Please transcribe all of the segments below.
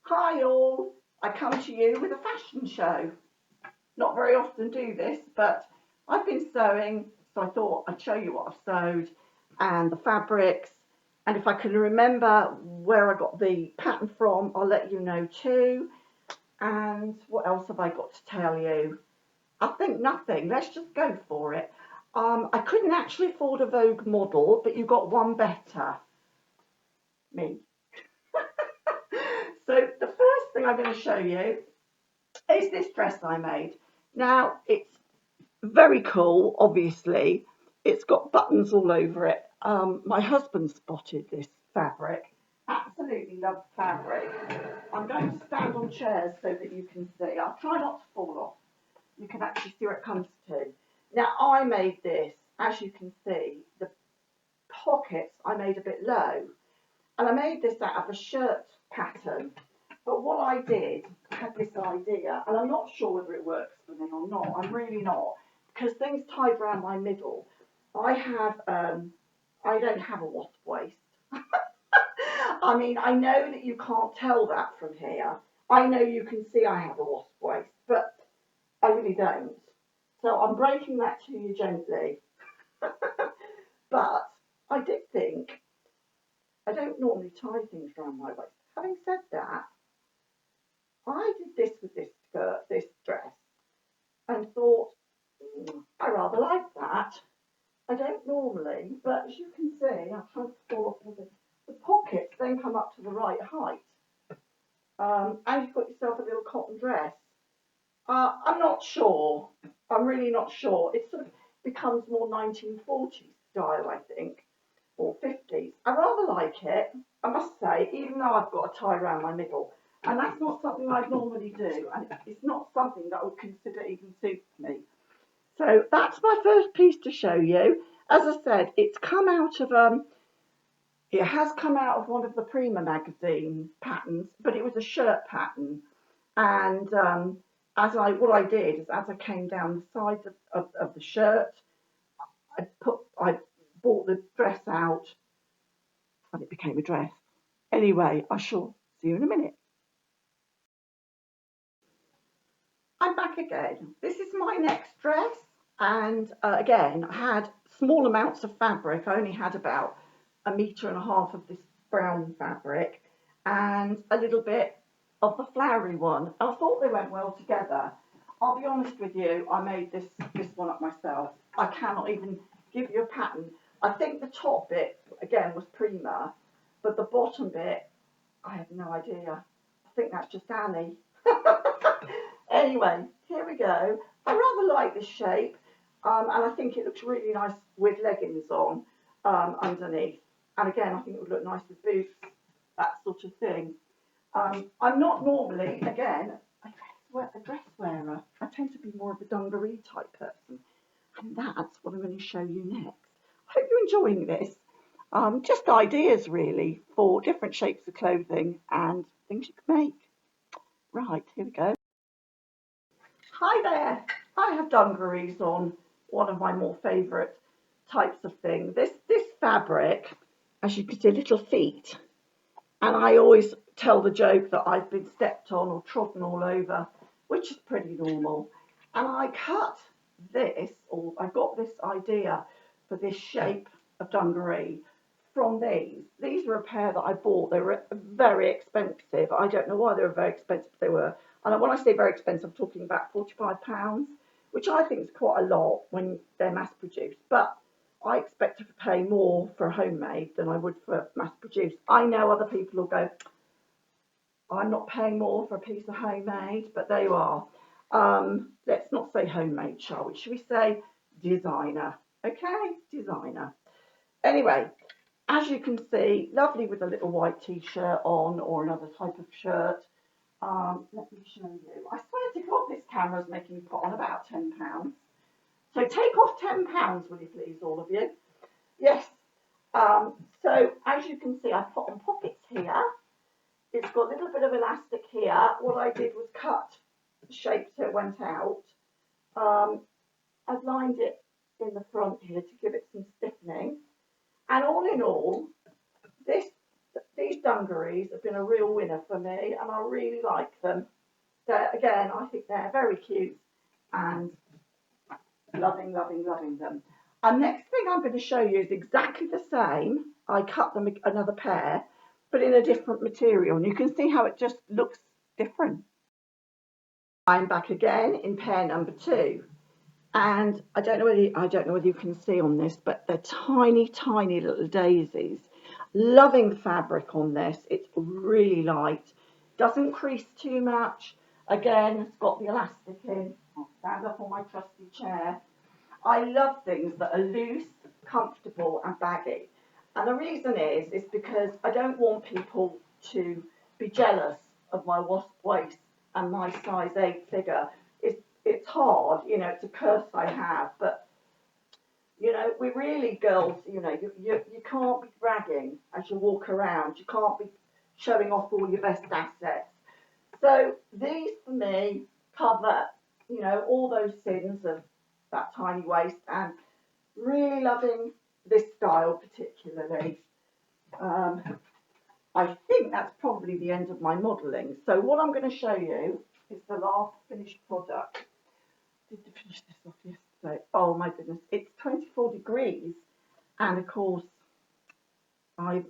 Hi all, I come to you with a fashion show. Not very often do this, but I've been sewing, so I thought I'd show you what I've sewed and the fabrics. And if I can remember where I got the pattern from, I'll let you know too. And what else have I got to tell you? I think nothing. Let's just go for it. I couldn't actually afford a Vogue model, but you got one better. Me. So the first thing I'm going to show you is this dress I made. Now, it's very cool, obviously. It's got buttons all over it. My husband spotted this fabric. Absolutely love the fabric. I'm going to stand on chairs so that you can see. I'll try not to fall off. You can actually see where it comes to. Now, I made this, as you can see, the pockets I made a bit low. And I made this out of a shirt pattern. But what I did, I had this idea, and I'm not sure whether it works for me or not. I'm really not, because things tied around my middle. I don't have a wasp waist. I mean, I know that you can't tell that from here. I know you can see I have a wasp waist, but I really don't. So I'm breaking that to you gently. But I did think I don't normally tie things around my waist. Having said that, I did this with this skirt, this dress, and thought, I rather like that. I don't normally, but as you can see, I've tried to fall off with it. The pockets then come up to the right height. And you've got yourself a little cotton dress. I'm not sure. I'm really not sure. It sort of becomes more 1940s style, I think, or 50s. I rather like it, I must say, even though I've got a tie around my middle. And that's not something I normally do, and it's not something that I would consider even suits me. So that's my first piece to show you. As I said, it has come out of one of the Prima magazine patterns, but it was a shirt pattern. And what I did is, as I came down the sides of the shirt, I bought the dress out, and it became a dress. Anyway, I shall see you in a minute. I'm back again. This is my next dress, and again, I had small amounts of fabric. I only had about 1.5 meters of this brown fabric and a little bit of the flowery one. I thought they went well together. I'll be honest with you, I made this one up myself. I cannot even give you a pattern. I think the top bit, again, was Prima, but the bottom bit, I have no idea. I think that's just Annie. Anyway, here we go. I rather like this shape, and I think it looks really nice with leggings on underneath. And again, I think it would look nice with boots, that sort of thing. I'm not normally, again, a dress wearer. I tend to be more of a dungaree type person, and that's what I'm going to show you next. I hope you're enjoying this. Just ideas, really, for different shapes of clothing and things you can make. Right, here we go. Hi there. I have dungarees on, one of my more favourite types of thing. This fabric, as you can see, little feet. And I always tell the joke that I've been stepped on or trodden all over, which is pretty normal. And I cut this, or I got this idea for this shape of dungaree from these. These were a pair that I bought. They were very expensive. I don't know why they were very expensive. They were, and when I say very expensive, I'm talking about £45, which I think is quite a lot when they're mass produced. But I expect to pay more for homemade than I would for mass produced. I know other people will go, I'm not paying more for a piece of homemade, but there you are. Let's not say homemade, shall we? Should we say designer? Okay, designer. Anyway, as you can see, lovely with a little white t-shirt on or another type of shirt. Let me show you. I swear to God, this camera is making me put on about £10. So take off £10, will you please, all of you? Yes. So as you can see, I put on pockets here. It's got a little bit of elastic here. What I did was cut the shape so it went out. I've lined it in the front here to give it some stiffening. And all in all, this these dungarees have been a real winner for me, and I really like them. Again, I think they're very cute and loving, loving, loving them. And next thing I'm going to show you is exactly the same. I cut them another pair, but in a different material, and you can see how it just looks different. I'm back again in pair number 2, and I don't know whether you can see on this, but they're tiny, tiny little daisies. Loving the fabric on this. It's really light, doesn't crease too much. Again, it's got the elastic in. I'll stand up on my trusty chair. I love things that are loose, comfortable and baggy. And the reason is because I don't want people to be jealous of my wasp waist and my size 8 figure. It's hard, you know, it's a curse I have, but you know, we really, girls, you know, you can't be bragging as you walk around. You can't be showing off all your best assets. So these for me cover, you know, all those sins of that tiny waist, and really loving this style particularly. I think that's probably the end of my modelling. So what I'm going to show you is the last finished product. I did finish this off yesterday. Oh my goodness, it's 24 degrees, and of course I've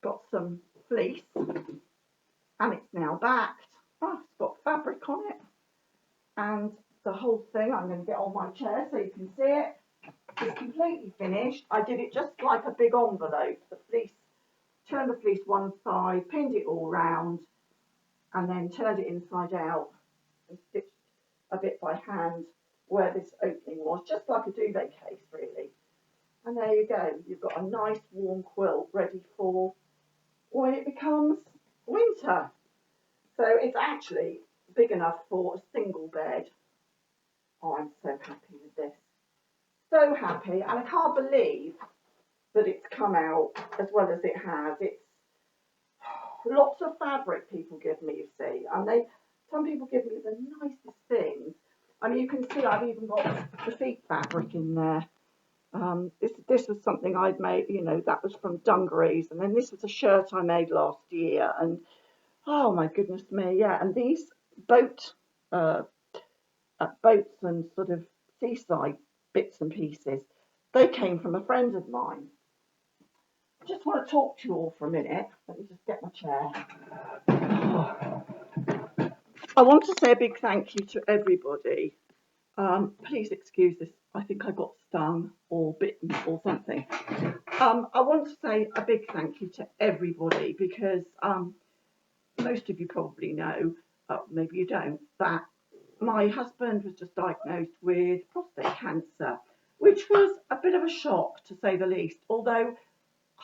got some fleece, and it's now backed. Oh, it's got fabric on it, and the whole thing, I'm going to get on my chair so you can see it. It's completely finished. I did it just like a big envelope. The fleece, turned the fleece one side, pinned it all round, and then turned it inside out and stitched a bit by hand where this opening was, just like a duvet case really. And there you go. You've got a nice warm quilt ready for when it becomes winter. So it's actually big enough for a single bed. Oh, I'm so happy with this. So happy, and I can't believe that it's come out as well as it has. It's lots of fabric people give me, you see, and some people give me the nicest things. I mean, you can see I've even got the feet fabric in there. This was something I'd made, you know, that was from dungarees, and then this was a shirt I made last year, and oh my goodness me, yeah, and these boats and sort of seaside bits and pieces, they came from a friend of mine. I just want to talk to you all for a minute. Let me just get my chair. I want to say a big thank you to everybody. Please excuse this. I think I got stung or bitten or something. I want to say a big thank you to everybody because most of you probably know, maybe you don't, that my husband was just diagnosed with prostate cancer, which was a bit of a shock to say the least, although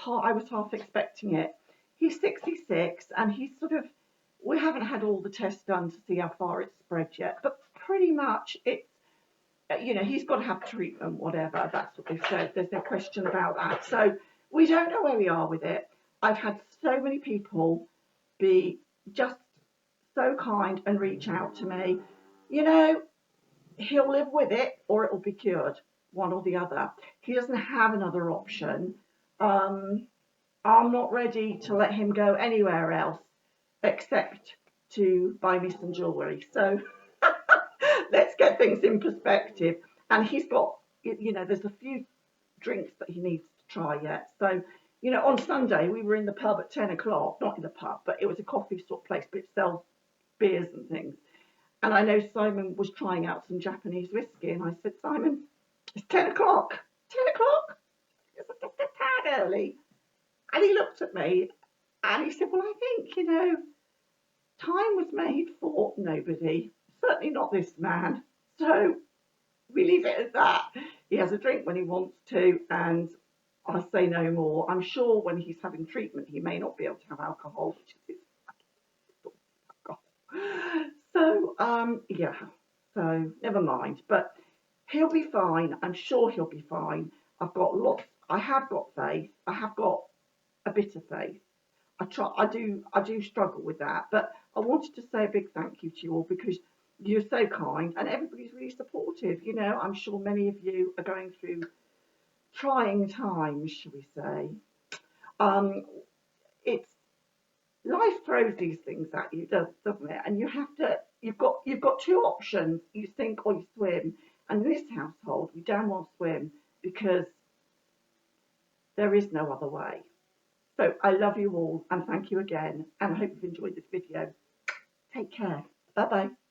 I was half expecting it. He's 66 and we haven't had all the tests done to see how far it's spread yet, but pretty much it's, you know, he's got to have treatment, whatever, that's what they've said. There's no question about that. So we don't know where we are with it. I've had so many people be just so kind and reach out to me. You know, he'll live with it or it'll be cured, one or the other. He doesn't have another option. I'm not ready to let him go anywhere else except to buy me some jewellery. So let's get things in perspective. And he's got, you know, there's a few drinks that he needs to try yet. So, you know, on Sunday we were in the pub at 10 o'clock, not in the pub, but it was a coffee sort of place, but it sells beers and things. And I know Simon was trying out some Japanese whiskey, and I said, Simon, it's 10 o'clock. 10 o'clock? It's a tad early. And he looked at me and he said, well, I think, you know, time was made for nobody. Certainly not this man. So we leave it at that. He has a drink when he wants to, and I say no more. I'm sure when he's having treatment, he may not be able to have alcohol, which is so, yeah, so never mind. But he'll be fine. I'm sure he'll be fine. I have got faith. I have got a bit of faith. I do struggle with that. But I wanted to say a big thank you to you all because you're so kind and everybody's really supportive. You know, I'm sure many of you are going through trying times, shall we say. It's life throws these things at you, doesn't it? And you have to, you've got two options: you sink or you swim. And in this household, we damn well swim because there is no other way. So I love you all and thank you again. And I hope you've enjoyed this video. Take care. Bye bye.